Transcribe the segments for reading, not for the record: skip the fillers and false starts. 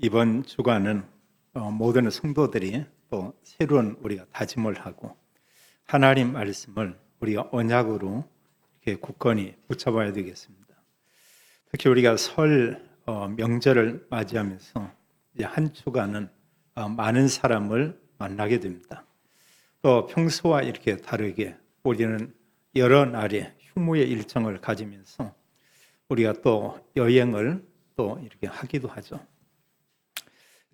이번 주간은 모든 성도들이 또 새로운 우리가 다짐을 하고 하나님 말씀을 우리가 언약으로 이렇게 굳건히 붙잡아야 되겠습니다. 특히 우리가 설 명절을 맞이하면서 이제 한 주간은 많은 사람을 만나게 됩니다. 또 평소와 이렇게 다르게 우리는 여러 날의 휴무의 일정을 가지면서 우리가 또 여행을 또 이렇게 하기도 하죠.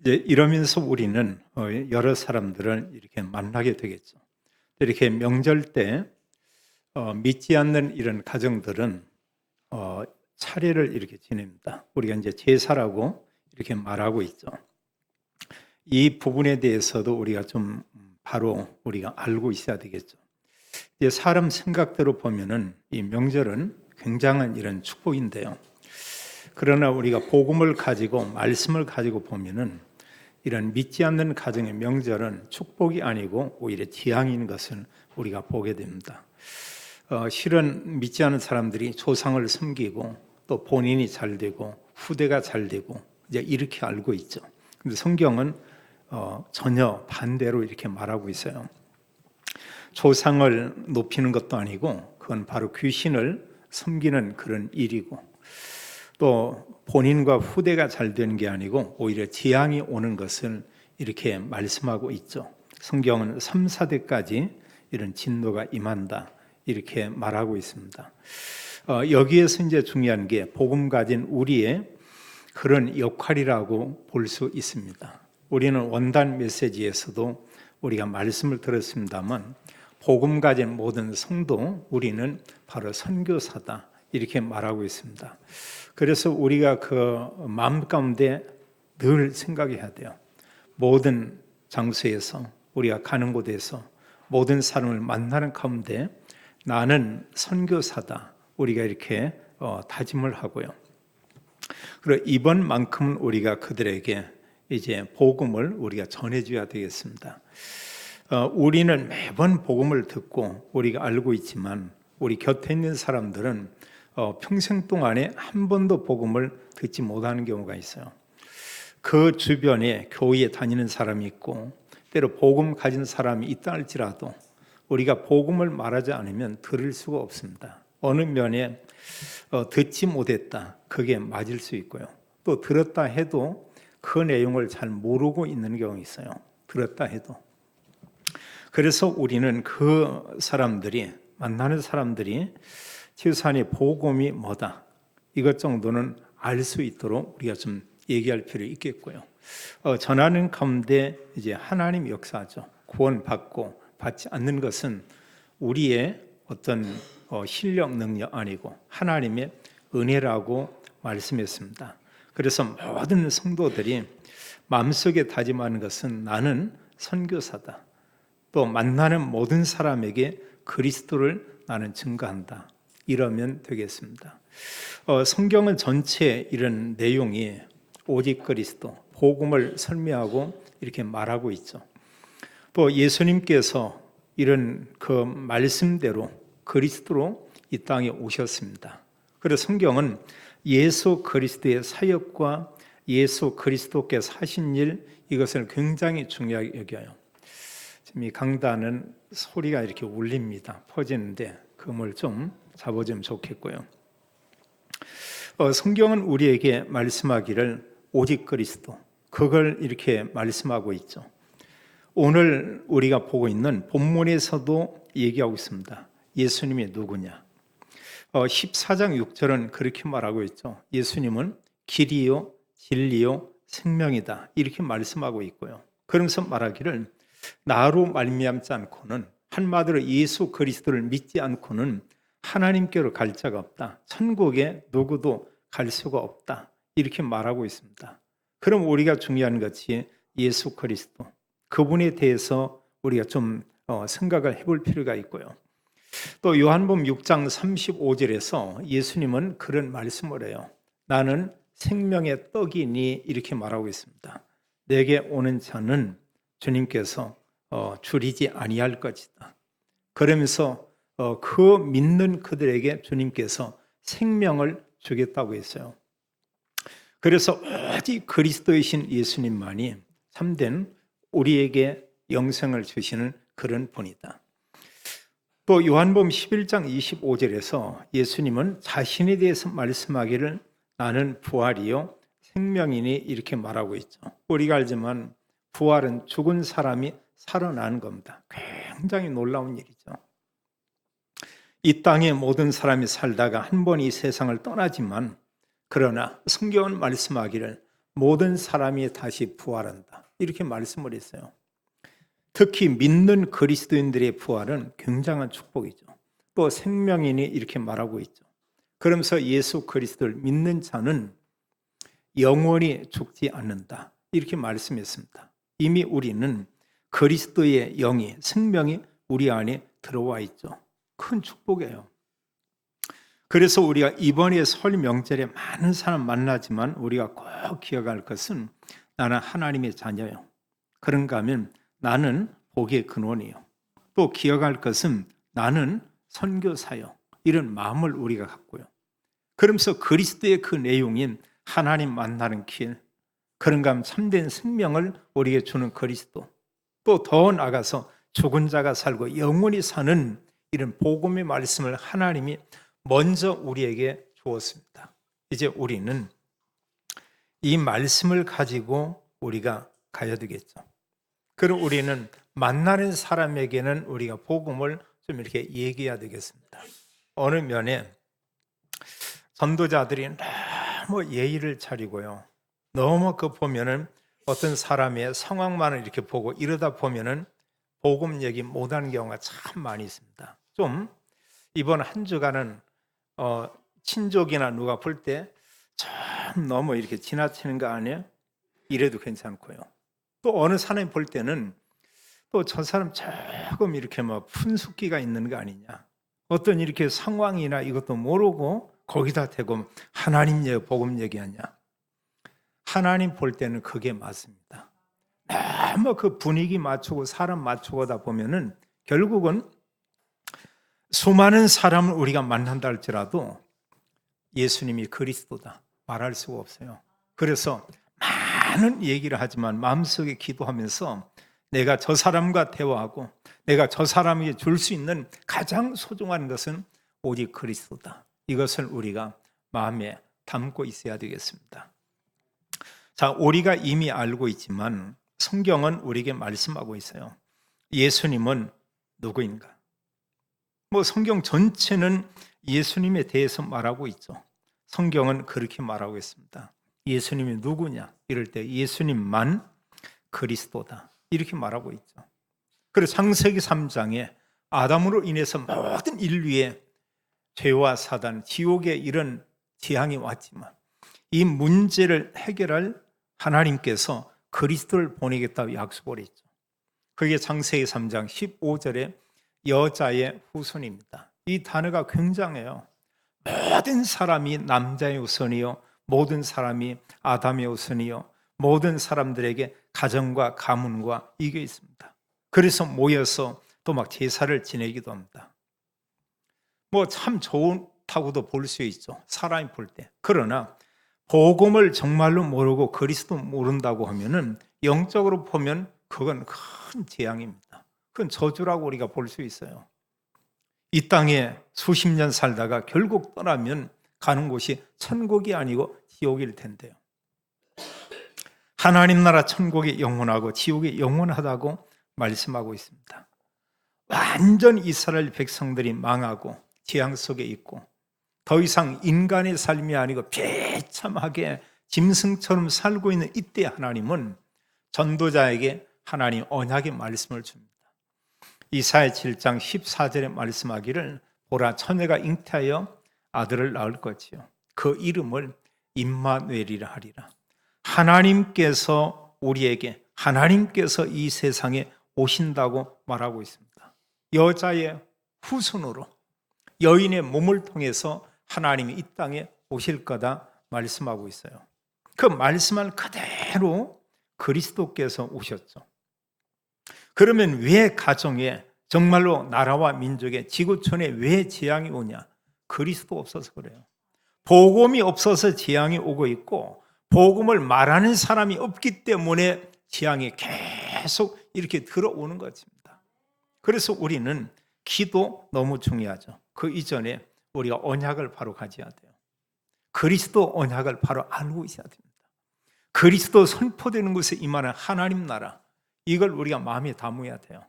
이제 이러면서 우리는 여러 사람들을 이렇게 만나게 되겠죠. 이렇게 명절 때 믿지 않는 이런 가정들은 차례를 이렇게 지냅니다. 우리가 이제 제사라고 이렇게 말하고 있죠. 이 부분에 대해서도 우리가 좀 바로 우리가 알고 있어야 되겠죠. 이제 사람 생각대로 보면은 이 명절은 굉장한 이런 축복인데요. 그러나 우리가 복음을 가지고 말씀을 가지고 보면은 이런 믿지 않는 가정의 명절은 축복이 아니고 오히려 재앙인 것을 우리가 보게 됩니다. 실은 믿지 않는 사람들이 조상을 섬기고 또 본인이 잘 되고 후대가 잘 되고 이제 이렇게 알고 있죠. 근데 성경은 전혀 반대로 이렇게 말하고 있어요. 조상을 높이는 것도 아니고 그건 바로 귀신을 섬기는 그런 일이고 또 본인과 후대가 잘 되는 게 아니고 오히려 재앙이 오는 것을 이렇게 말씀하고 있죠. 성경은 3, 4대까지 이런 진노가 임한다 이렇게 말하고 있습니다. 여기에서 이제 중요한 게 복음 가진 우리의 그런 역할이라고 볼 수 있습니다. 우리는 원단 메시지에서도 우리가 말씀을 들었습니다만 복음 가진 모든 성도 우리는 바로 선교사다 이렇게 말하고 있습니다. 그래서 우리가 그 마음 가운데 늘 생각해야 돼요. 모든 장소에서 우리가 가는 곳에서 모든 사람을 만나는 가운데 나는 선교사다. 우리가 이렇게 다짐을 하고요. 그리고 이번만큼은 우리가 그들에게 이제 복음을 우리가 전해줘야 되겠습니다. 우리는 매번 복음을 듣고 우리가 알고 있지만 우리 곁에 있는 사람들은 평생 동안에 한 번도 복음을 듣지 못하는 경우가 있어요. 그 주변에 교회에 다니는 사람이 있고 때로 복음 가진 사람이 있다 할지라도 우리가 복음을 말하지 않으면 들을 수가 없습니다. 어느 면에 듣지 못했다 그게 맞을 수 있고요. 또 들었다 해도 그 내용을 잘 모르고 있는 경우가 있어요. 들었다 해도. 그래서 우리는 그 사람들이 만나는 사람들이 최소한의 복음이 뭐다 이것 정도는 알 수 있도록 우리가 좀 얘기할 필요 있겠고요. 전하는 가운데 이제 하나님 역사죠. 구원받고 받지 않는 것은 우리의 어떤 실력 능력 아니고 하나님의 은혜라고 말씀했습니다. 그래서 모든 성도들이 마음속에 다짐하는 것은 나는 선교사다. 또 만나는 모든 사람에게 그리스도를 나는 증거한다. 이러면 되겠습니다. 성경은 전체 이런 내용이 오직 그리스도, 복음을 설명하고 이렇게 말하고 있죠. 또 예수님께서 이런 그 말씀대로 그리스도로 이 땅에 오셨습니다. 그래서 성경은 예수 그리스도의 사역과 예수 그리스도께서 하신 일 이것을 굉장히 중요하게 여겨요. 지금 이 강단은 소리가 이렇게 울립니다. 퍼지는데 그걸 좀 잡아주면 좋겠고요. 성경은 우리에게 말씀하기를 오직 그리스도 그걸 이렇게 말씀하고 있죠. 오늘 우리가 보고 있는 본문에서도 얘기하고 있습니다. 예수님이 누구냐? 14장 6절은 그렇게 말하고 있죠. 예수님은 길이요 진리요 생명이다 이렇게 말씀하고 있고요. 그러면서 말하기를 나로 말미암지 않고는 한마디로 예수 그리스도를 믿지 않고는 하나님께로 갈 자가 없다. 천국에 누구도 갈 수가 없다. 이렇게 말하고 있습니다. 그럼 우리가 중요한 것이 예수 그리스도 그분에 대해서 우리가 좀 생각을 해볼 필요가 있고요. 또 요한복음 6장 35절에서 예수님은 그런 말씀을 해요. 나는 생명의 떡이니 이렇게 말하고 있습니다. 내게 오는 자는 주님께서 줄이지 아니할 것이다. 그러면서 그 믿는 그들에게 주님께서 생명을 주겠다고 했어요. 그래서 오직 그리스도이신 예수님만이 참된 우리에게 영생을 주시는 그런 분이다. 또 요한복음 11장 25절에서 예수님은 자신에 대해서 말씀하기를 나는 부활이요 생명이니 이렇게 말하고 있죠. 우리가 알지만 부활은 죽은 사람이 살아나는 겁니다. 굉장히 놀라운 일이죠. 이 땅에 모든 사람이 살다가 한 번 이 세상을 떠나지만 그러나 성경은 말씀하기를 모든 사람이 다시 부활한다 이렇게 말씀을 했어요. 특히 믿는 그리스도인들의 부활은 굉장한 축복이죠. 또 생명이니 이렇게 말하고 있죠. 그러면서 예수 그리스도를 믿는 자는 영원히 죽지 않는다 이렇게 말씀했습니다. 이미 우리는 그리스도의 영이 생명이 우리 안에 들어와 있죠. 큰 축복이에요. 그래서 우리가 이번에 설 명절에 많은 사람 만나지만 우리가 꼭 기억할 것은 나는 하나님의 자녀요. 그런가 하면 나는 복의 근원이요. 또 기억할 것은 나는 선교사요. 이런 마음을 우리가 갖고요. 그러면서 그리스도의 그 내용인 하나님 만나는 길, 그런가 하면 참된 생명을 우리에게 주는 그리스도, 또 더 나아가서 죽은 자가 살고 영원히 사는 이런 복음의 말씀을 하나님이 먼저 우리에게 주었습니다. 이제 우리는 이 말씀을 가지고 우리가 가야 되겠죠. 그럼 우리는 만나는 사람에게는 우리가 복음을 좀 이렇게 얘기해야 되겠습니다. 어느 면에 전도자들이 너무 예의를 차리고요. 너무 그 보면은 어떤 사람의 상황만을 이렇게 보고 이러다 보면은 복음 얘기 못하는 경우가 참 많이 있습니다. 좀 이번 한 주간은 친족이나 누가 볼 때 참 너무 이렇게 지나치는 거 아니에요? 이래도 괜찮고요. 또 어느 사람이 볼 때는 또 저 사람 조금 이렇게 뭐 푼숙기가 있는 거 아니냐. 어떤 이렇게 상황이나 이것도 모르고 거기다 대고 하나님 얘기, 복음 얘기하냐. 하나님 볼 때는 그게 맞습니다. 너무 그 분위기 맞추고 사람 맞추고 하다 보면은 결국은 수많은 사람을 우리가 만난다 할지라도 예수님이 그리스도다 말할 수가 없어요. 그래서 많은 얘기를 하지만 마음속에 기도하면서 내가 저 사람과 대화하고 내가 저 사람에게 줄 수 있는 가장 소중한 것은 오직 그리스도다. 이것을 우리가 마음에 담고 있어야 되겠습니다. 자, 우리가 이미 알고 있지만 성경은 우리에게 말씀하고 있어요. 예수님은 누구인가? 성경 전체는 예수님에 대해서 말하고 있죠. 성경은 그렇게 말하고 있습니다. 예수님이 누구냐? 이럴 때 예수님만 그리스도다. 이렇게 말하고 있죠. 그래서 창세기 3장에 아담으로 인해서 모든 인류의 죄와 사단, 지옥의 이런 재앙이 왔지만 이 문제를 해결할 하나님께서 그리스도를 보내겠다고 약속을 했죠. 그게 창세기 3장 15절에 여자의 후손입니다. 이 단어가 굉장해요. 모든 사람이 남자의 후손이요, 모든 사람이 아담의 후손이요, 모든 사람들에게 가정과 가문과 이게 있습니다. 그래서 모여서 또 막 제사를 지내기도 합니다. 참 좋다고도 볼 수 있죠. 사람이 볼 때. 그러나 복음을 정말로 모르고 그리스도 모른다고 하면은 영적으로 보면 그건 큰 재앙입니다. 그건 저주라고 우리가 볼 수 있어요. 이 땅에 수십 년 살다가 결국 떠나면 가는 곳이 천국이 아니고 지옥일 텐데요. 하나님 나라 천국이 영원하고 지옥이 영원하다고 말씀하고 있습니다. 완전 이스라엘 백성들이 망하고 재앙 속에 있고 더 이상 인간의 삶이 아니고 비참하게 짐승처럼 살고 있는 이때 하나님은 전도자에게 하나님 언약의 말씀을 줍니다. 이사야 7장 14절에 말씀하기를 보라 처녀가 잉태하여 아들을 낳을 것이요 그 이름을 임마누엘이라 하리라. 하나님께서 우리에게 하나님께서 이 세상에 오신다고 말하고 있습니다. 여자의 후손으로 여인의 몸을 통해서 하나님이 이 땅에 오실 거다 말씀하고 있어요. 그 말씀을 그대로 그리스도께서 오셨죠. 그러면 왜 가정에 정말로 나라와 민족의 지구촌에 왜 재앙이 오냐? 그리스도 없어서 그래요. 복음이 없어서 재앙이 오고 있고 복음을 말하는 사람이 없기 때문에 재앙이 계속 이렇게 들어오는 것입니다. 그래서 우리는 기도 너무 중요하죠. 그 이전에 우리가 언약을 바로 가져야 돼요. 그리스도 언약을 바로 알고 있어야 됩니다. 그리스도 선포되는 곳에 임하는 하나님 나라, 이걸 우리가 마음에 담아야 돼요.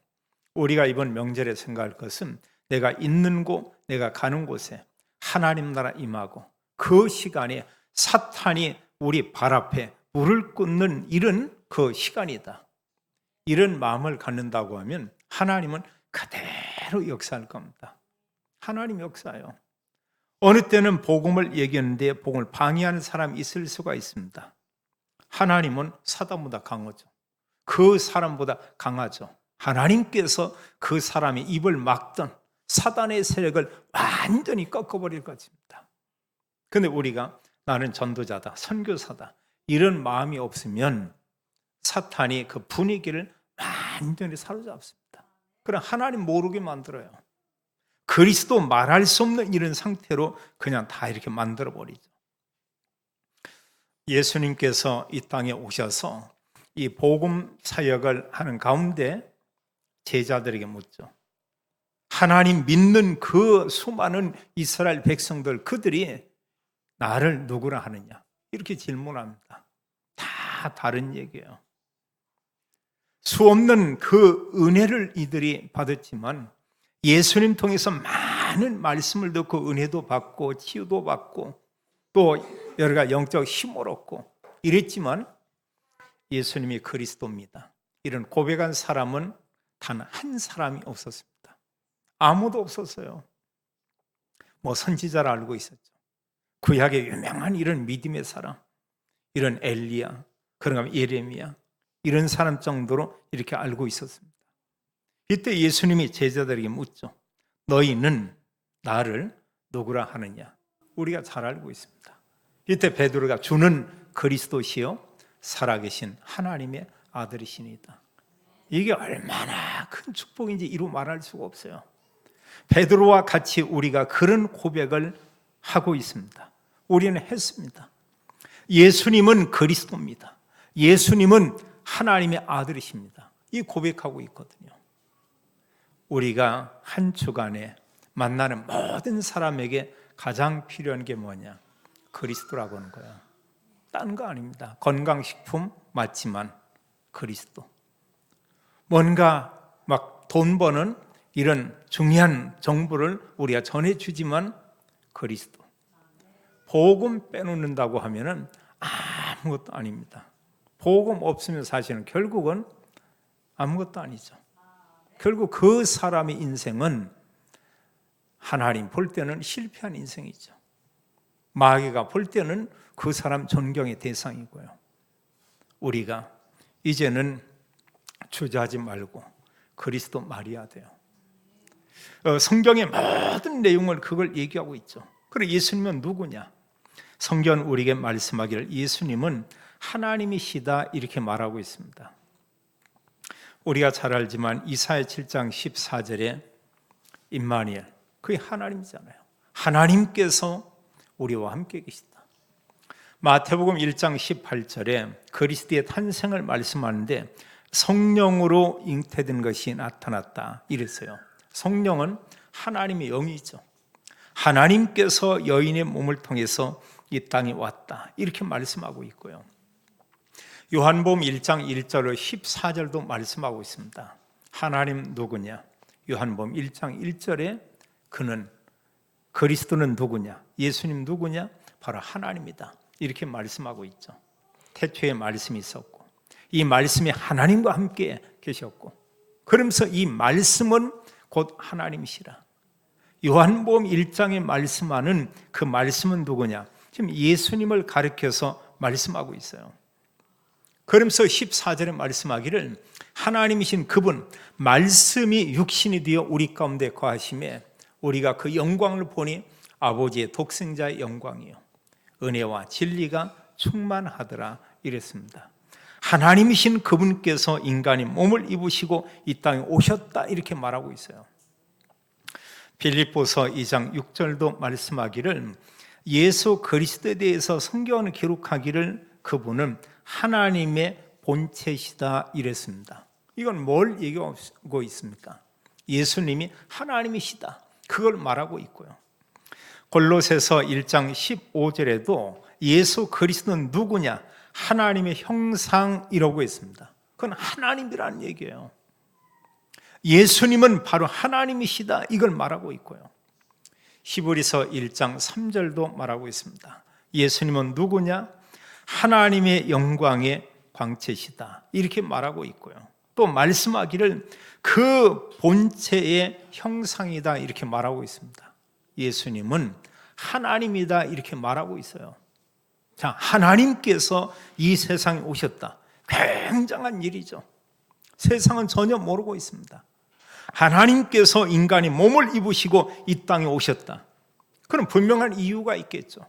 우리가 이번 명절에 생각할 것은 내가 있는 곳, 내가 가는 곳에 하나님 나라 임하고 그 시간에 사탄이 우리 발 앞에 불을 꽂는 이런 그 시간이다. 이런 마음을 갖는다고 하면 하나님은 그대로 역사할 겁니다. 하나님 역사예요. 어느 때는 복음을 얘기하는데 복음을 방해하는 사람이 있을 수가 있습니다. 하나님은 사단보다 강하죠. 그 사람보다 강하죠. 하나님께서 그 사람이 입을 막던 사단의 세력을 완전히 꺾어버릴 것입니다. 그런데 우리가 나는 전도자다, 선교사다 이런 마음이 없으면 사탄이 그 분위기를 완전히 사로잡습니다. 그럼 하나님 모르게 만들어요. 그리스도 말할 수 없는 이런 상태로 그냥 다 이렇게 만들어버리죠. 예수님께서 이 땅에 오셔서 이 복음 사역을 하는 가운데 제자들에게 묻죠. 하나님 믿는 그 수많은 이스라엘 백성들, 그들이 나를 누구라 하느냐 이렇게 질문합니다. 다 다른 얘기예요. 수 없는 그 은혜를 이들이 받았지만 예수님 통해서 많은 말씀을 듣고 은혜도 받고 치유도 받고 또 여러 가지 영적 힘을 얻고 이랬지만 예수님이 그리스도입니다. 이런 고백한 사람은 단 한 사람이 없었습니다. 아무도 없었어요. 뭐 선지자를 알고 있었죠. 구약의 유명한 이런 믿음의 사람, 이런 엘리야, 그런가 예레미야 이런 사람 정도로 이렇게 알고 있었습니다. 이때 예수님이 제자들에게 묻죠. 너희는 나를 누구라 하느냐? 우리가 잘 알고 있습니다. 이때 베드로가 주는 그리스도시요 살아계신 하나님의 아들이시니다. 이게 얼마나 큰 축복인지 이루 말할 수가 없어요. 베드로와 같이 우리가 그런 고백을 하고 있습니다. 우리는 했습니다. 예수님은 그리스도입니다. 예수님은 하나님의 아들이십니다. 이 고백하고 있거든요. 우리가 한 주간에 만나는 모든 사람에게 가장 필요한 게 뭐냐? 그리스도라고 하는 거예요. 딴 거 아닙니다. 건강식품 맞지만 그리스도. 뭔가 막 돈 버는 이런 중요한 정보를 우리가 전해주지만 그리스도. 복음 빼놓는다고 하면은 아무것도 아닙니다. 복음 없으면 사실은 결국은 아무것도 아니죠. 결국 그 사람의 인생은 하나님 볼 때는 실패한 인생이죠. 마귀가 볼 때는 그 사람 존경의 대상이고요. 우리가 이제는 주저하지 말고 그리스도 말해야 돼요. 성경의 모든 내용을 그걸 얘기하고 있죠. 그리고 예수님은 누구냐? 성경은 우리에게 말씀하기를 예수님은 하나님이시다 이렇게 말하고 있습니다. 우리가 잘 알지만 이사야 7장 14절에 임마누엘, 그게 하나님이잖아요. 하나님께서 우리와 함께 계시다. 마태복음 1장 18절에 그리스도의 탄생을 말씀하는데 성령으로 잉태된 것이 나타났다 이랬어요. 성령은 하나님의 영이죠. 하나님께서 여인의 몸을 통해서 이 땅에 왔다 이렇게 말씀하고 있고요. 요한복음 1장 1절로 14절도 말씀하고 있습니다. 하나님 누구냐? 요한복음 1장 1절에 그는 그리스도는 누구냐? 예수님 누구냐? 바로 하나님이다 이렇게 말씀하고 있죠. 태초에 말씀이 있었고 이 말씀이 하나님과 함께 계셨고 그러면서 이 말씀은 곧 하나님이시라. 요한복음 1장에 말씀하는 그 말씀은 누구냐? 지금 예수님을 가리켜서 말씀하고 있어요. 그러면서 14절에 말씀하기를 하나님이신 그분 말씀이 육신이 되어 우리 가운데 거하심에 우리가 그 영광을 보니 아버지의 독생자의 영광이요 은혜와 진리가 충만하더라 이랬습니다. 하나님이신 그분께서 인간이 몸을 입으시고 이 땅에 오셨다 이렇게 말하고 있어요. 빌립보서 2장 6절도 말씀하기를 예수 그리스도에 대해서 성경은 기록하기를 그분은 하나님의 본체시다 이랬습니다. 이건 뭘 얘기하고 있습니까? 예수님이 하나님이시다, 그걸 말하고 있고요. 골로새서 1장 15절에도 예수 그리스도는 누구냐? 하나님의 형상이라고 했습니다. 그건 하나님이라는 얘기예요. 예수님은 바로 하나님이시다, 이걸 말하고 있고요. 히브리서 1장 3절도 말하고 있습니다. 예수님은 누구냐? 하나님의 영광의 광채시다, 이렇게 말하고 있고요. 또 말씀하기를 그 본체의 형상이다, 이렇게 말하고 있습니다. 예수님은 하나님이다, 이렇게 말하고 있어요. 자, 하나님께서 이 세상에 오셨다. 굉장한 일이죠. 세상은 전혀 모르고 있습니다. 하나님께서 인간이 몸을 입으시고 이 땅에 오셨다. 그럼 분명한 이유가 있겠죠.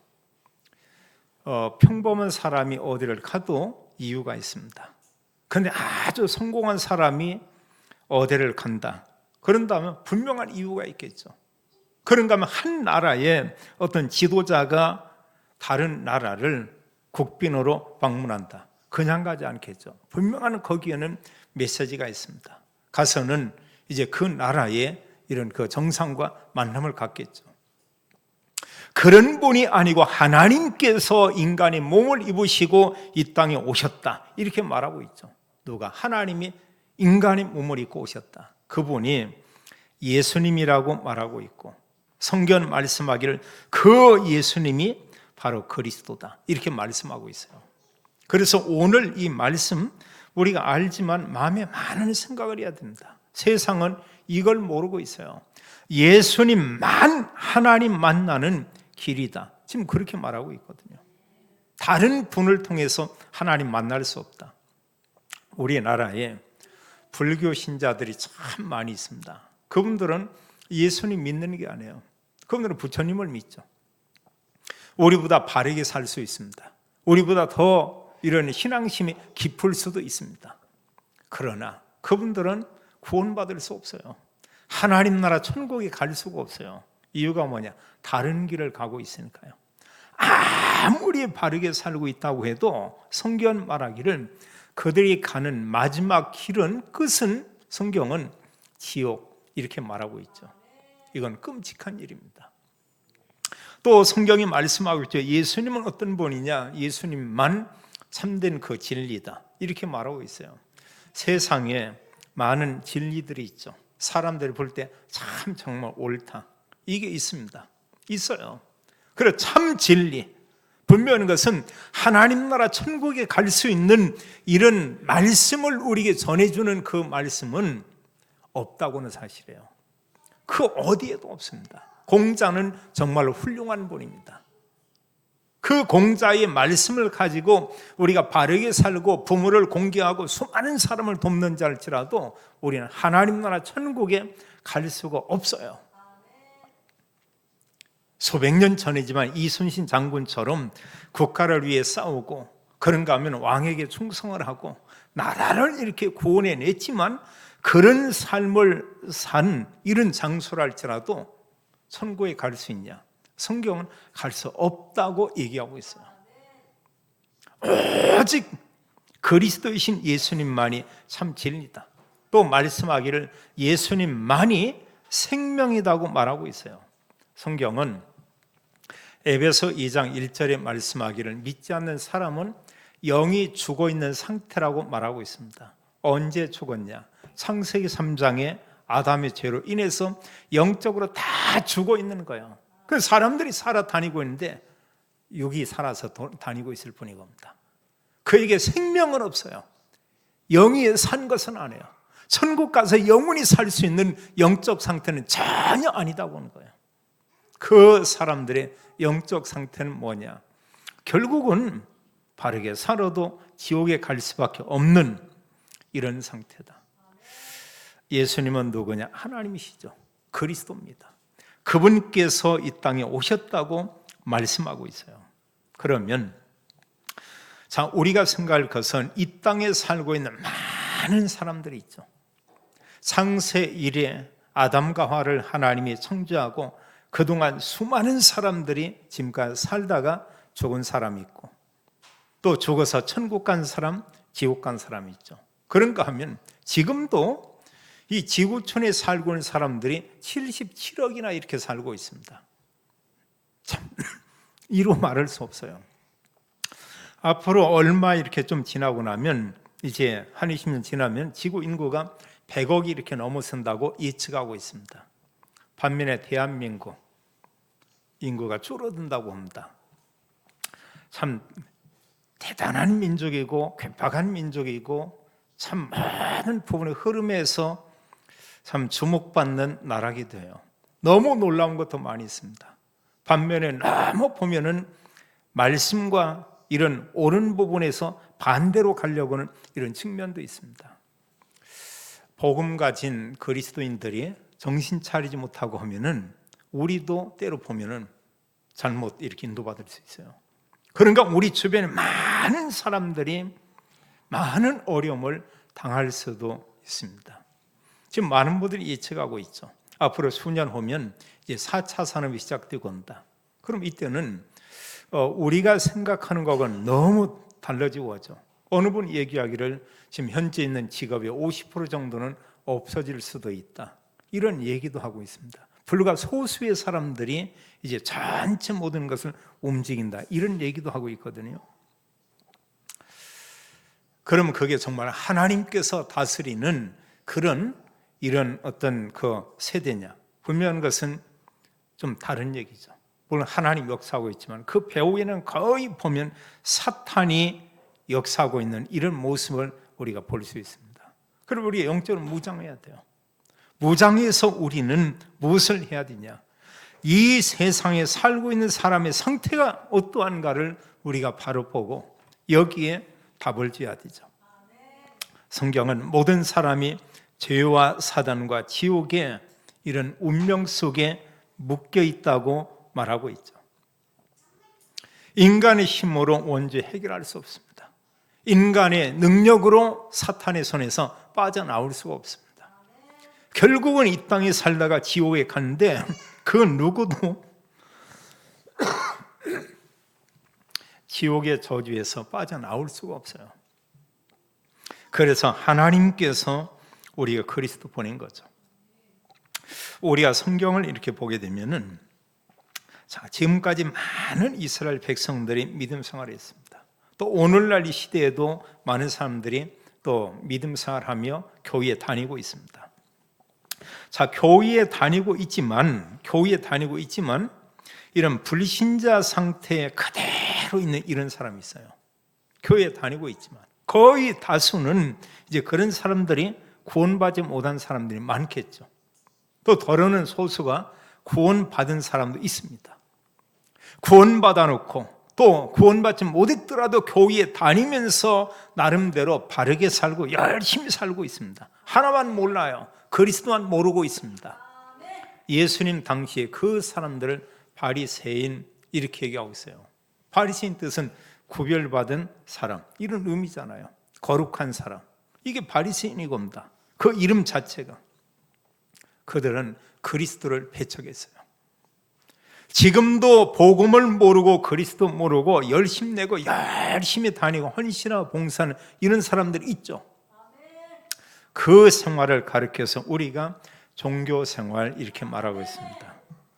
평범한 사람이 어디를 가도 이유가 있습니다. 그런데 아주 성공한 사람이 어디를 간다, 그런다면 분명한 이유가 있겠죠. 그런가 하면 한 나라의 어떤 지도자가 다른 나라를 국빈으로 방문한다. 그냥 가지 않겠죠. 분명한 거기에는 메시지가 있습니다. 가서는 이제 그 나라의 이런 그 정상과 만남을 갖겠죠. 그런 분이 아니고 하나님께서 인간의 몸을 입으시고 이 땅에 오셨다, 이렇게 말하고 있죠. 누가? 하나님이 인간의 몸을 입고 오셨다. 그분이 예수님이라고 말하고 있고, 성경 말씀하기를 그 예수님이 바로 그리스도다, 이렇게 말씀하고 있어요. 그래서 오늘 이 말씀 우리가 알지만 마음에 많은 생각을 해야 됩니다. 세상은 이걸 모르고 있어요. 예수님만 하나님 만나는 길이다, 지금 그렇게 말하고 있거든요. 다른 분을 통해서 하나님 만날 수 없다. 우리나라에 불교 신자들이 참 많이 있습니다. 그분들은 예수님 믿는 게 아니에요. 그분들은 부처님을 믿죠. 우리보다 바르게 살 수 있습니다. 우리보다 더 이런 신앙심이 깊을 수도 있습니다. 그러나 그분들은 구원받을 수 없어요. 하나님 나라 천국에 갈 수가 없어요. 이유가 뭐냐? 다른 길을 가고 있으니까요. 아무리 바르게 살고 있다고 해도 성경 말하기를 그들이 가는 마지막 길은, 끝은, 성경은 지옥, 이렇게 말하고 있죠. 이건 끔찍한 일입니다. 또 성경이 말씀하고 있죠. 예수님은 어떤 분이냐? 예수님만 참된 그 진리다, 이렇게 말하고 있어요. 세상에 많은 진리들이 있죠. 사람들이 볼 때 참 정말 옳다, 이게 있습니다. 있어요. 그래, 참 진리, 분명한 것은 하나님 나라 천국에 갈 수 있는 이런 말씀을 우리에게 전해주는 그 말씀은 없다고는 사실이에요. 그 어디에도 없습니다. 공자는 정말 훌륭한 분입니다. 그 공자의 말씀을 가지고 우리가 바르게 살고 부모를 공경하고 수많은 사람을 돕는 자일지라도 우리는 하나님 나라 천국에 갈 수가 없어요. 수백 년 전이지만 이순신 장군처럼 국가를 위해 싸우고, 그런가 하면 왕에게 충성을 하고 나라를 이렇게 구원해 냈지만 그런 삶을 산 이런 장소랄지라도 천국에 갈 수 있냐? 성경은 갈 수 없다고 얘기하고 있어요. 오직 그리스도이신 예수님만이 참 진리다. 또 말씀하기를 예수님만이 생명이라고 말하고 있어요. 성경은 에베소 2장 1절에 말씀하기를 믿지 않는 사람은 영이 죽어 있는 상태라고 말하고 있습니다. 언제 죽었냐? 창세기 3장에 아담의 죄로 인해서 영적으로 다 죽어 있는 거예요. 그래서 사람들이 살아 다니고 있는데 육이 살아서 다니고 있을 뿐인 겁니다. 그에게 생명은 없어요. 영이 산 것은 아니에요. 천국 가서 영원히 살 수 있는 영적 상태는 전혀 아니다고 하는 거예요. 그 사람들의 영적 상태는 뭐냐? 결국은 바르게 살아도 지옥에 갈 수밖에 없는 이런 상태다. 예수님은 누구냐? 하나님이시죠. 그리스도입니다. 그분께서 이 땅에 오셨다고 말씀하고 있어요. 그러면 자, 우리가 생각할 것은 이 땅에 살고 있는 많은 사람들이 있죠. 창세 이래 아담과 하와를 하나님이 창조하고 그동안 수많은 사람들이 지금까지 살다가 죽은 사람이 있고, 또 죽어서 천국 간 사람, 지옥 간 사람이 있죠. 그런가 하면 지금도 이 지구촌에 살고 있는 사람들이 77억이나 이렇게 살고 있습니다. 참 이루 말할 수 없어요. 앞으로 얼마 이렇게 좀 지나고 나면, 이제 한 20년 지나면 지구 인구가 100억이 이렇게 넘어선다고 예측하고 있습니다. 반면에 대한민국 인구가 줄어든다고 합니다. 참 대단한 민족이고 괴팍한 민족이고 참 많은 부분의 흐름에서 참 주목받는 나라기도 해요. 너무 놀라운 것도 많이 있습니다. 반면에 너무 보면은 말씀과 이런 옳은 부분에서 반대로 가려고 하는 이런 측면도 있습니다. 복음 가진 그리스도인들이 정신 차리지 못하고 하면은 우리도 때로 보면은 잘못 이렇게 인도받을 수 있어요. 그러니까 우리 주변에 많은 사람들이 많은 어려움을 당할 수도 있습니다. 지금 많은 분들이 예측하고 있죠. 앞으로 수년 후면 이제 4차 산업이 시작되고 온다. 그럼 이때는 우리가 생각하는 것과는 너무 달라지고 하죠. 어느 분이 얘기하기를 지금 현재 있는 직업의 50% 정도는 없어질 수도 있다. 이런 얘기도 하고 있습니다. 불과 소수의 사람들이 이제 전체 모든 것을 움직인다. 이런 얘기도 하고 있거든요. 그러면 그게 정말 하나님께서 다스리는 그런 이런 어떤 그 세대냐? 분명한 것은 좀 다른 얘기죠. 물론 하나님 역사하고 있지만 그 배후에는 거의 보면 사탄이 역사하고 있는 이런 모습을 우리가 볼 수 있습니다. 그럼 우리가 영적으로 무장해야 돼요. 무장해서 우리는 무엇을 해야 되냐? 이 세상에 살고 있는 사람의 상태가 어떠한가를 우리가 바로 보고 여기에 답을 지어야 되죠. 성경은 모든 사람이 죄와 사단과 지옥의 이런 운명 속에 묶여 있다고 말하고 있죠. 인간의 힘으로 원죄 해결할 수 없습니다. 인간의 능력으로 사탄의 손에서 빠져나올 수가 없습니다. 결국은 이 땅에 살다가 지옥에 가는데 그 누구도 지옥의 저주에서 빠져나올 수가 없어요. 그래서 하나님께서 우리가 그리스도 보낸 거죠. 우리가 성경을 이렇게 보게 되면은 지금까지 많은 이스라엘 백성들이 믿음 생활을 했습니다. 또 오늘날 이 시대에도 많은 사람들이 또 믿음 생활하며 교회에 다니고 있습니다. 교회에 다니고 있지만 이런 불신자 상태에 그대로 있는 이런 사람이 있어요. 교회에 다니고 있지만 거의 다수는 이제 그런 사람들이 구원받지 못한 사람들이 많겠죠. 또 더러는 소수가 구원받은 사람도 있습니다. 구원받아 놓고 또 구원받지 못했더라도 교회에 다니면서 나름대로 바르게 살고 열심히 살고 있습니다. 하나만 몰라요. 그리스도만 모르고 있습니다. 예수님 당시에 그 사람들을 바리새인 이렇게 얘기하고 있어요. 바리새인 뜻은 구별받은 사람, 이런 의미잖아요. 거룩한 사람. 이게 바리새인이겁니다. 그 이름 자체가. 그들은 그리스도를 배척했어요. 지금도 복음을 모르고 그리스도 모르고 열심히 내고 열심히 다니고 헌신하고 봉사하는 이런 사람들이 있죠. 그 생활을 가르쳐서 우리가 종교 생활 이렇게 말하고 있습니다.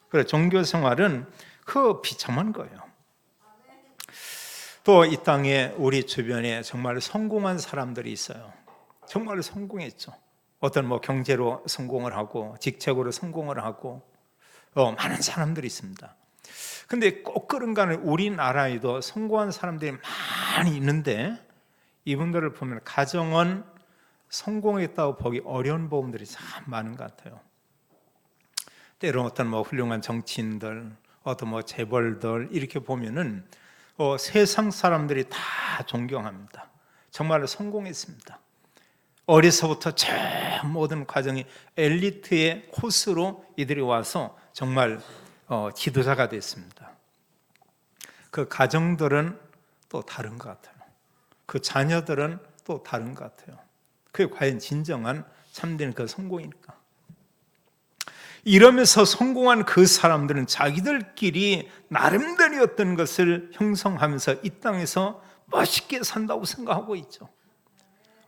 그래서 종교 생활은 그 비참한 거예요. 또 이 땅에 우리 주변에 정말 성공한 사람들이 있어요. 정말 성공했죠. 어떤 경제로 성공을 하고 직책으로 성공을 하고 많은 사람들이 있습니다. 근데 꼭 그런가는 우리나라에도 성공한 사람들이 많이 있는데 이분들을 보면 가정은 성공했다고 보기 어려운 부분들이 참 많은 것 같아요. 때로 어떤 훌륭한 정치인들, 어떤 재벌들 이렇게 보면은 세상 사람들이 다 존경합니다. 정말로 성공했습니다. 어려서부터 저 모든 과정이 엘리트의 코스로 이들이 와서 정말 지도자가 됐습니다. 그 가정들은 또 다른 것 같아요. 그 자녀들은 또 다른 것 같아요. 그게 과연 진정한 참된 그 성공일까? 이러면서 성공한 그 사람들은 자기들끼리 나름대로 어떤 것을 형성하면서 이 땅에서 멋있게 산다고 생각하고 있죠.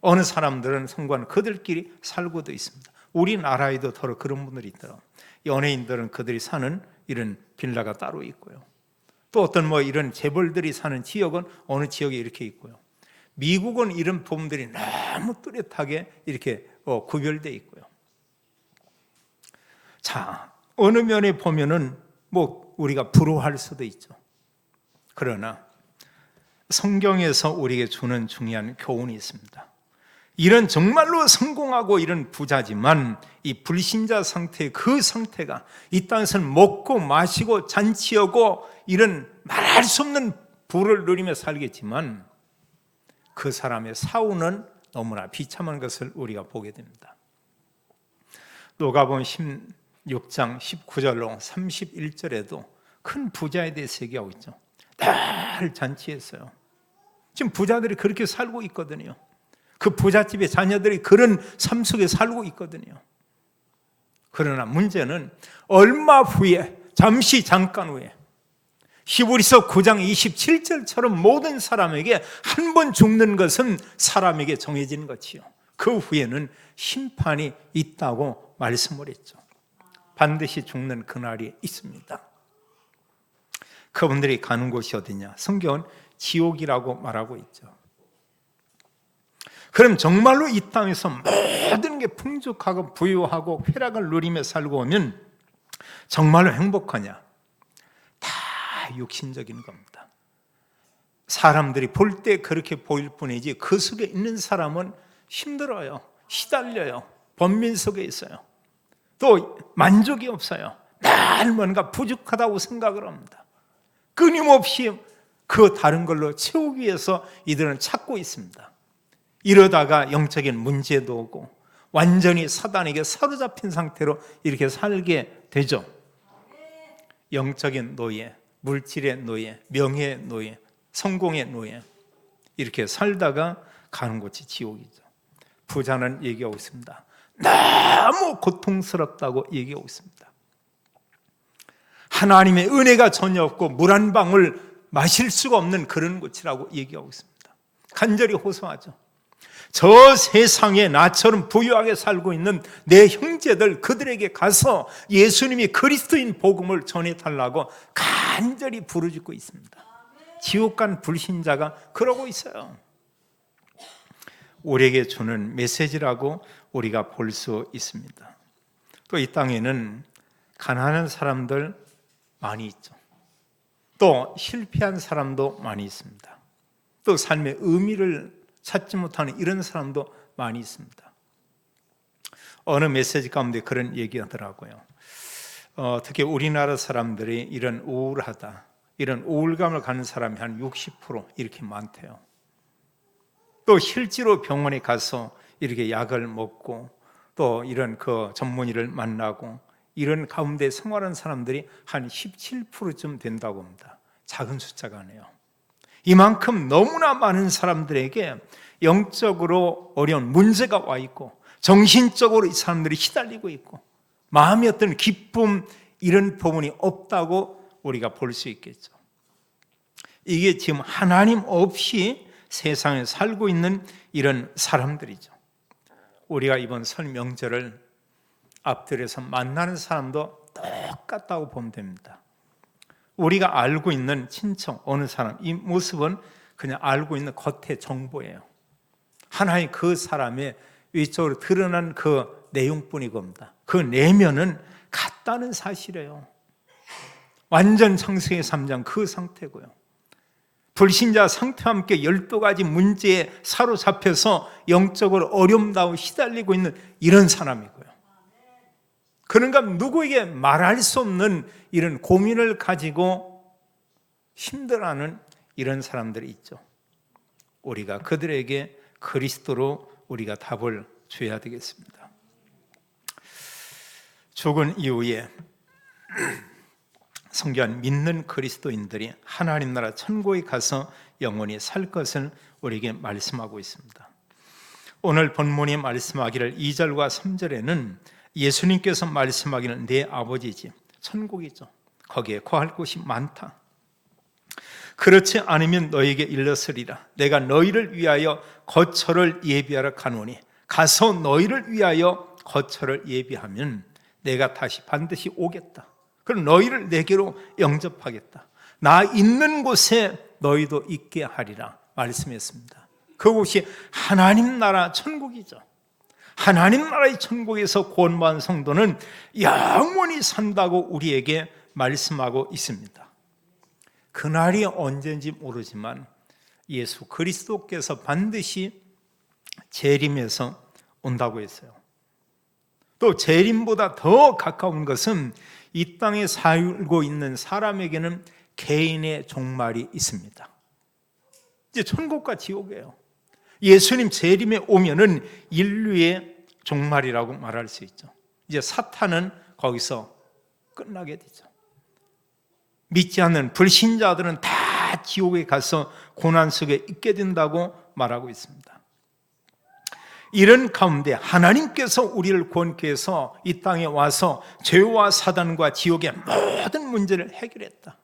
어느 사람들은 성공한 그들끼리 살고도 있습니다. 우리나라에도 더러 그런 분들이 있더라고요. 연예인들은 그들이 사는 이런 빌라가 따로 있고요. 또 어떤 이런 재벌들이 사는 지역은 어느 지역에 이렇게 있고요. 미국은 이런 부분들이 너무 뚜렷하게 이렇게 구별되어 있고요. 자, 어느 면에 보면은 우리가 부러워할 수도 있죠. 그러나 성경에서 우리에게 주는 중요한 교훈이 있습니다. 이런 정말로 성공하고 이런 부자지만 이 불신자 상태, 그 상태가 이 땅에서는 먹고 마시고 잔치하고 이런 말할 수 없는 부를 누리며 살겠지만 그 사람의 사후는 너무나 비참한 것을 우리가 보게 됩니다. 누가복음 16장 19절로 31절에도 큰 부자에 대해서 얘기하고 있죠. 늘 잔치했어요. 지금 부자들이 그렇게 살고 있거든요. 그 부잣집의 자녀들이 그런 삶 속에 살고 있거든요. 그러나 문제는 얼마 후에, 잠깐 후에 히브리서 9장 27절처럼 모든 사람에게 한 번 죽는 것은 사람에게 정해진 것이요, 그 후에는 심판이 있다고 말씀을 했죠. 반드시 죽는 그날이 있습니다. 그분들이 가는 곳이 어디냐? 성경은 지옥이라고 말하고 있죠. 그럼 정말로 이 땅에서 모든 게 풍족하고 부유하고 쾌락을 누리며 살고 오면 정말로 행복하냐? 다 육신적인 겁니다. 사람들이 볼 때 그렇게 보일 뿐이지 그 속에 있는 사람은 힘들어요, 시달려요, 번민 속에 있어요. 또 만족이 없어요. 늘 뭔가 부족하다고 생각을 합니다. 끊임없이 그 다른 걸로 채우기 위해서 이들은 찾고 있습니다. 이러다가 영적인 문제도 오고 완전히 사단에게 사로잡힌 상태로 이렇게 살게 되죠. 영적인 노예, 물질의 노예, 명예의 노예, 성공의 노예, 이렇게 살다가 가는 곳이 지옥이죠. 부자는 얘기하고 있습니다. 너무 고통스럽다고 얘기하고 있습니다. 하나님의 은혜가 전혀 없고 물 한 방울 마실 수가 없는 그런 곳이라고 얘기하고 있습니다. 간절히 호소하죠. 저 세상에 나처럼 부유하게 살고 있는 내 형제들, 그들에게 가서 예수님이 그리스도인 복음을 전해달라고 간절히 부르짖고 있습니다. 지옥 간 불신자가 그러고 있어요. 우리에게 주는 메시지라고 우리가 볼 수 있습니다. 또 이 땅에는 가난한 사람들 많이 있죠. 또 실패한 사람도 많이 있습니다. 또 삶의 의미를 찾지 못하는 이런 사람도 많이 있습니다. 어느 메시지 가운데 그런 얘기하더라고요. 특히 우리나라 사람들이 이런 우울하다, 이런 우울감을 갖는 사람이 한 60% 이렇게 많대요. 또 실제로 병원에 가서 이렇게 약을 먹고 또 이런 그 전문의를 만나고 이런 가운데 생활하는 사람들이 한 17%쯤 된다고 합니다. 작은 숫자가 아니에요. 이만큼 너무나 많은 사람들에게 영적으로 어려운 문제가 와 있고 정신적으로 이 사람들이 시달리고 있고 마음의 어떤 기쁨 이런 부분이 없다고 우리가 볼 수 있겠죠. 이게 지금 하나님 없이 세상에 살고 있는 이런 사람들이죠. 우리가 이번 설 명절을 앞들여서 만나는 사람도 똑같다고 보면 됩니다. 우리가 알고 있는 친척 어느 사람, 이 모습은 그냥 알고 있는 겉의 정보예요. 하나의 그 사람의 외적으로 드러난 그 내용뿐이 겁니다. 그 내면은 같다는 사실이에요. 완전 창세기 3장 그 상태고요. 불신자 상태와 함께 12가지 문제에 사로잡혀서 영적으로 어려움다고 시달리고 있는 이런 사람이고요. 그런가 누구에게 말할 수 없는 이런 고민을 가지고 힘들어하는 이런 사람들이 있죠. 우리가 그들에게 그리스도로 우리가 답을 줘야 되겠습니다. 죽은 이후에 성경 믿는 그리스도인들이 하나님 나라 천국에 가서 영원히 살 것을 우리에게 말씀하고 있습니다. 오늘 본문이 말씀하기를 2절과 3절에는 예수님께서 말씀하기를 내 아버지 집 천국이죠. 거기에 거할 곳이 많다. 그렇지 않으면 너에게 일렀으리라. 내가 너희를 위하여 거처를 예비하러 가노니 가서 너희를 위하여 거처를 예비하면 내가 다시 반드시 오겠다. 그럼 너희를 내게로 영접하겠다. 나 있는 곳에 너희도 있게 하리라 말씀했습니다. 그곳이 하나님 나라 천국이죠. 하나님 나라의 천국에서 구원받은 성도는 영원히 산다고 우리에게 말씀하고 있습니다. 그날이 언제인지 모르지만 예수 그리스도께서 반드시 재림해서 온다고 했어요. 또 재림보다 더 가까운 것은 이 땅에 살고 있는 사람에게는 개인의 종말이 있습니다. 이제 천국과 지옥이에요. 예수님 재림에 오면은 인류의 종말이라고 말할 수 있죠. 이제 사탄은 거기서 끝나게 되죠. 믿지 않는 불신자들은 다 지옥에 가서 고난 속에 있게 된다고 말하고 있습니다. 이런 가운데 하나님께서 우리를 구원케 해서 이 땅에 와서 죄와 사단과 지옥의 모든 문제를 해결했다.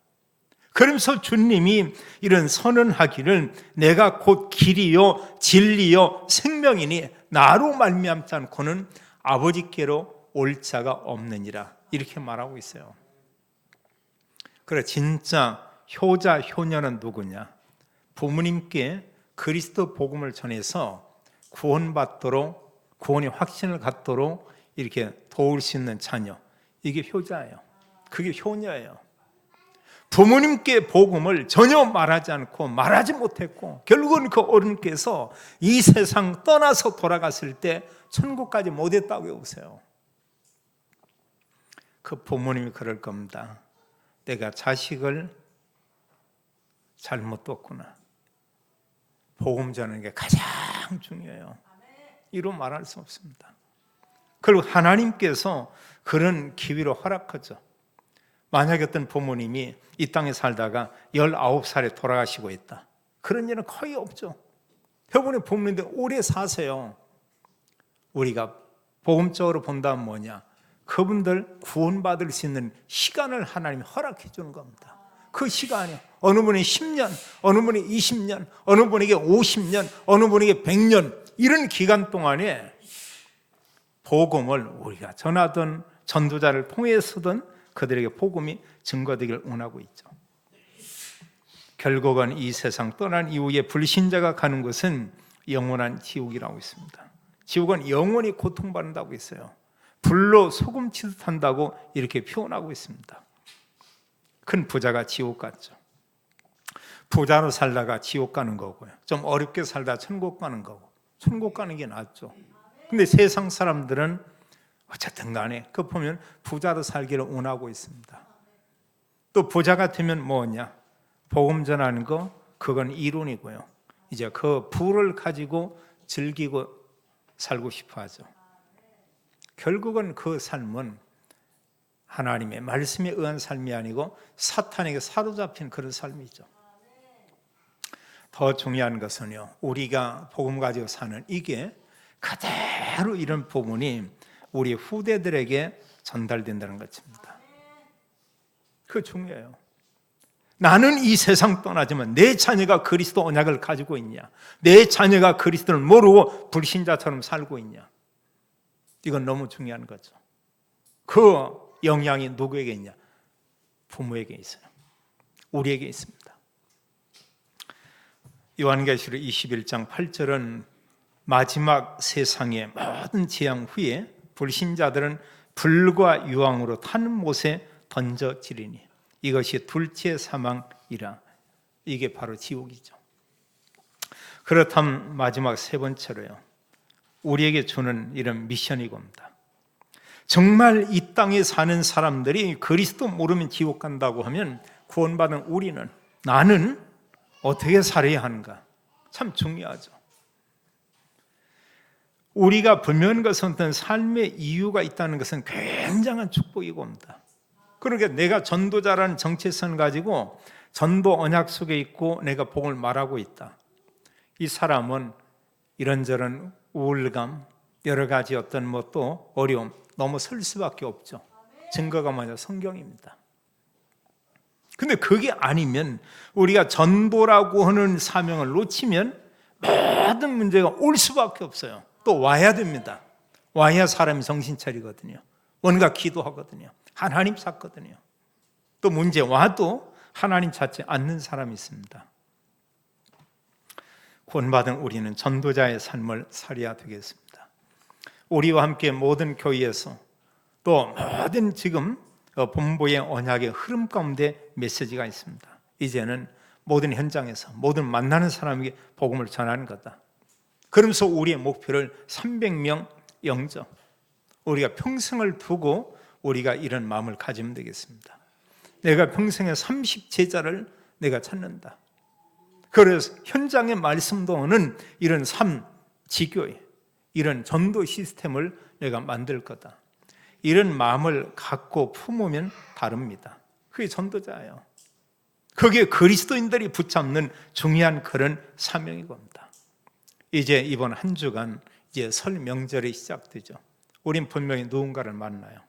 그러면서 주님이 이런 선언하기를 내가 곧 길이요 진리요 생명이니 나로 말미암지 않고는 아버지께로 올 자가 없느니라 이렇게 말하고 있어요. 그래 진짜 효자 효녀는 누구냐? 부모님께 그리스도 복음을 전해서 구원받도록 구원의 확신을 갖도록 이렇게 도울 수 있는 자녀, 이게 효자예요. 그게 효녀예요. 부모님께 복음을 전혀 말하지 않고 말하지 못했고 결국은 그 어른께서 이 세상 떠나서 돌아갔을 때 천국까지 못했다고 해보세요. 그 부모님이 그럴 겁니다. 내가 자식을 잘못 뒀구나. 복음 전하는 게 가장 중요해요. 이로 말할 수 없습니다. 그리고 하나님께서 그런 기회로 허락하죠. 만약에 어떤 부모님이 이 땅에 살다가 19살에 돌아가시고 있다. 그런 일은 거의 없죠. 여러분의 부모님들 오래 사세요. 우리가 복음적으로 본다면 뭐냐? 그분들 구원받을 수 있는 시간을 하나님이 허락해 주는 겁니다. 그 시간이 어느 분이 10년, 어느 분이 20년, 어느 분에게 50년, 어느 분에게 100년 이런 기간 동안에 복음을 우리가 전하던 전도자를 통해서든 그들에게 복음이 증거되기를 원하고 있죠. 결국은 이 세상 떠난 이후에 불신자가 가는 곳은 영원한 지옥이라고 있습니다. 지옥은 영원히 고통받는다고 했어요. 불로 소금 치듯한다고 이렇게 표현하고 있습니다. 큰 부자가 지옥 갔죠. 부자로 살다가 지옥 가는 거고요. 좀 어렵게 살다 천국 가는 거고. 천국 가는 게 낫죠. 근데 세상 사람들은 어쨌든 간에 그 보면 부자로 살기를 원하고 있습니다. 또 부자 같으면 뭐냐? 복음 전하는 거 그건 이론이고요. 이제 그 부를 가지고 즐기고 살고 싶어 하죠. 결국은 그 삶은 하나님의 말씀에 의한 삶이 아니고 사탄에게 사로잡힌 그런 삶이죠. 더 중요한 것은요, 우리가 복음 가지고 사는 이게 그대로 이런 부분이 우리 후대들에게 전달된다는 것입니다. 그거 중요해요. 나는 이 세상 떠나지만 내 자녀가 그리스도 언약을 가지고 있냐? 내 자녀가 그리스도를 모르고 불신자처럼 살고 있냐? 이건 너무 중요한 거죠. 그 영향이 누구에게 있냐? 부모에게 있어요. 우리에게 있습니다. 요한계시록 21장 8절은 마지막 세상의 모든 재앙 후에 불신자들은 불과 유황으로 탄 못에 던져지리니 이것이 둘째 사망이라. 이게 바로 지옥이죠. 그렇다면 마지막 세 번째로요, 우리에게 주는 이런 미션이 겁니다. 정말 이 땅에 사는 사람들이 그리스도 모르면 지옥 간다고 하면 구원받은 우리는, 나는 어떻게 살아야 하는가? 참 중요하죠. 우리가 불면 것은 어떤 삶의 이유가 있다는 것은 굉장한 축복이고 옵니다. 그러니까 내가 전도자라는 정체성을 가지고 전도 언약 속에 있고 내가 복음을 말하고 있다. 이 사람은 이런저런 우울감, 여러 가지 어떤 또 어려움 넘어설 수밖에 없죠. 증거가 뭐냐? 성경입니다. 근데 그게 아니면 우리가 전도라고 하는 사명을 놓치면 모든 문제가 올 수밖에 없어요. 또 와야 됩니다. 와야 사람이 정신 차리거든요. 뭔가 기도하거든요. 하나님 찾거든요. 또 문제 와도 하나님 찾지 않는 사람이 있습니다. 구원받은 우리는 전도자의 삶을 살아야 되겠습니다. 우리와 함께 모든 교회에서 또 모든 지금 본부의 언약의 흐름 가운데 메시지가 있습니다. 이제는 모든 현장에서 모든 만나는 사람에게 복음을 전하는 거다. 그러면서 우리의 목표를 300명 영접, 우리가 평생을 두고 우리가 이런 마음을 가지면 되겠습니다. 내가 평생에 30제자를 내가 찾는다. 그래서 현장의 말씀도 오는 이런 지교회, 이런 전도 시스템을 내가 만들 거다. 이런 마음을 갖고 품으면 다릅니다. 그게 전도자예요. 그게 그리스도인들이 붙잡는 중요한 그런 사명이 겁니다. 이제 이번 한 주간 이제 설 명절이 시작되죠. 우린 분명히 누군가를 만나요.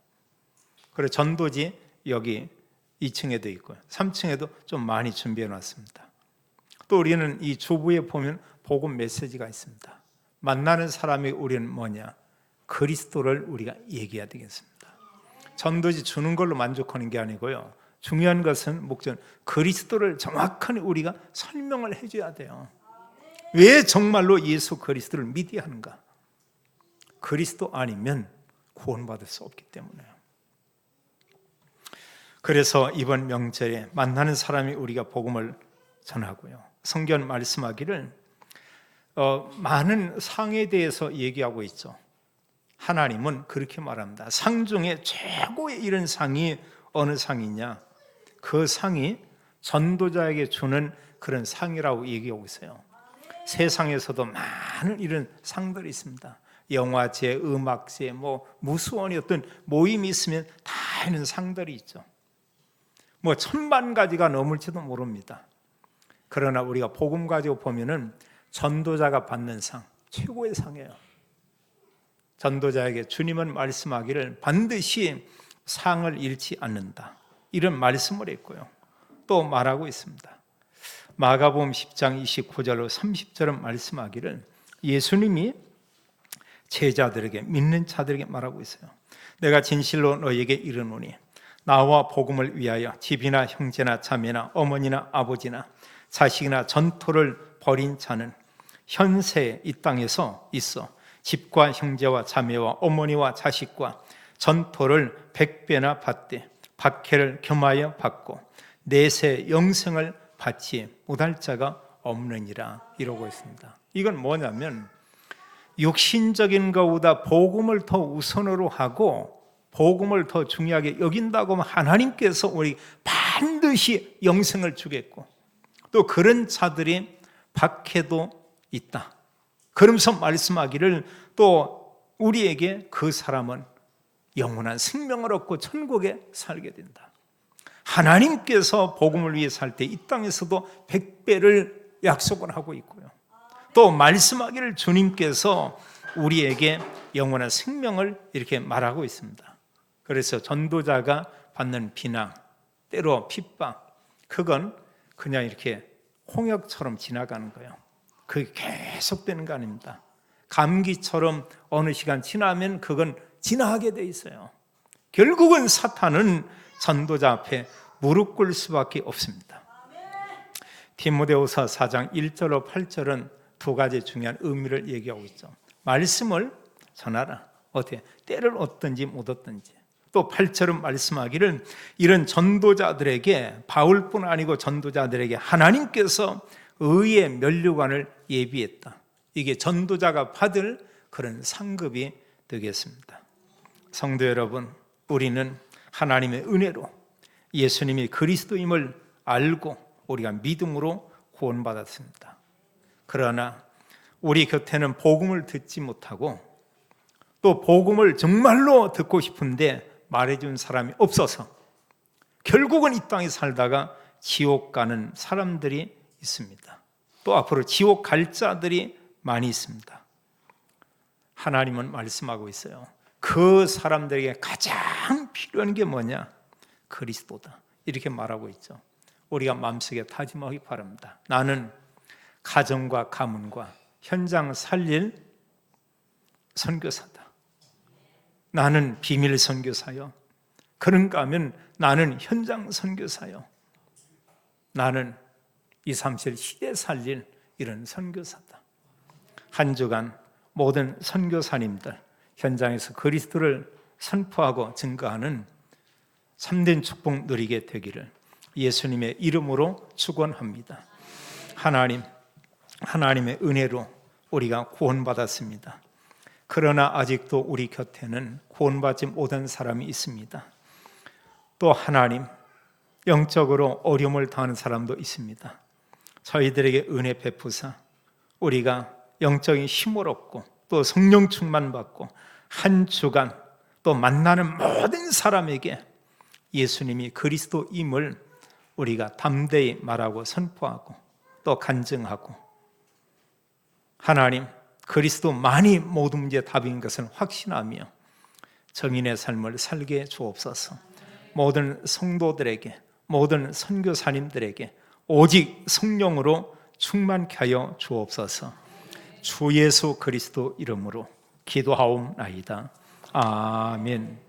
그래서 전도지 여기 2층에도 있고요. 3층에도 좀 많이 준비해 놨습니다. 또 우리는 이 주부에 보면 복음 메시지가 있습니다. 만나는 사람이 우리는 뭐냐? 그리스도를 우리가 얘기해야 되겠습니다. 전도지 주는 걸로 만족하는 게 아니고요. 중요한 것은 목적은 그리스도를 정확하게 우리가 설명을 해줘야 돼요. 왜 정말로 예수 그리스도를 믿어야 하는가? 그리스도 아니면 구원받을 수 없기 때문에요. 그래서 이번 명절에 만나는 사람이 우리가 복음을 전하고요. 성경 말씀하기를 많은 상에 대해서 얘기하고 있죠. 하나님은 그렇게 말합니다. 상 중에 최고의 이런 상이 어느 상이냐? 그 상이 전도자에게 주는 그런 상이라고 얘기하고 있어요. 세상에서도 많은 이런 상들이 있습니다. 영화제, 음악제, 무수한 어떤 모임이 있으면 다 있는 상들이 있죠. 1000만 가지가 넘을지도 모릅니다. 그러나 우리가 복음 가지고 보면은 전도자가 받는 상, 최고의 상이에요. 전도자에게 주님은 말씀하기를 반드시 상을 잃지 않는다. 이런 말씀을 했고요. 또 말하고 있습니다. 마가복음 10장 29절로 30절은 말씀하기를 예수님이 제자들에게 믿는 자들에게 말하고 있어요. 내가 진실로 너희에게 이르노니 나와 복음을 위하여 집이나 형제나 자매나 어머니나 아버지나 자식이나 전토를 벌인 자는 현세 이 땅에서 있어 집과 형제와 자매와 어머니와 자식과 전토를 100배나 받되 박해를 겸하여 받고 내세 영생을 받지 못할 자가 없느니라 이러고 있습니다. 이건 뭐냐면 육신적인 것보다 복음을 더 우선으로 하고 복음을 더 중요하게 여긴다고 하면 하나님께서 우리 반드시 영생을 주겠고 또 그런 자들이 박해도 있다. 그러면서 말씀하기를 또 우리에게 그 사람은 영원한 생명을 얻고 천국에 살게 된다. 하나님께서 복음을 위해 살 때 이 땅에서도 100배를 약속을 하고 있고요. 또 말씀하기를 주님께서 우리에게 영원한 생명을 이렇게 말하고 있습니다. 그래서 전도자가 받는 비난, 때로 핍박, 그건 그냥 이렇게 홍역처럼 지나가는 거예요. 그게 계속되는 거 아닙니다. 감기처럼 어느 시간 지나면 그건 지나가게 돼 있어요. 결국은 사탄은 전도자 앞에 무릎 꿇을 수밖에 없습니다. 디모데후서 4장 1절로 8절은 두 가지 중요한 의미를 얘기하고 있죠. 말씀을 전하라. 어떻게? 때를 얻든지 못 얻든지. 또 8절은 말씀하기를 이런 전도자들에게 바울뿐 아니고 전도자들에게 하나님께서 의의 면류관을 예비했다. 이게 전도자가 받을 그런 상급이 되겠습니다. 성도 여러분, 우리는 하나님의 은혜로 예수님이 그리스도임을 알고 우리가 믿음으로 구원받았습니다. 그러나 우리 곁에는 복음을 듣지 못하고 또 복음을 정말로 듣고 싶은데 말해준 사람이 없어서 결국은 이 땅에 살다가 지옥 가는 사람들이 있습니다. 또 앞으로 지옥 갈 자들이 많이 있습니다. 하나님은 말씀하고 있어요. 그 사람들에게 가장 필요한 게 뭐냐? 그리스도다. 이렇게 말하고 있죠. 우리가 마음속에 다짐하기 바랍니다. 나는 가정과 가문과 현장 살릴 선교사다. 나는 비밀 선교사요. 그런가 하면 나는 현장 선교사요. 나는 237 시대 살릴 이런 선교사다. 한 주간 모든 선교사님들 현장에서 그리스도를 선포하고 증거하는 참된 축복 누리게 되기를 예수님의 이름으로 축원합니다. 하나님의 은혜로 우리가 구원받았습니다. 그러나 아직도 우리 곁에는 구원받지 못한 사람이 있습니다. 또 하나님, 영적으로 어려움을 당하는 사람도 있습니다. 저희들에게 은혜 베푸사 우리가 영적인 힘을 얻고 또 성령 충만받고 한 주간 또 만나는 모든 사람에게 예수님이 그리스도임을 우리가 담대히 말하고 선포하고 또 간증하고 하나님 그리스도만이 모든 문제의 답인 것을 확신하며 정인의 삶을 살게 주옵소서. 모든 성도들에게 모든 선교사님들에게 오직 성령으로 충만케 하여 주옵소서. 주 예수 그리스도 이름으로 기도하옵나이다. 아멘.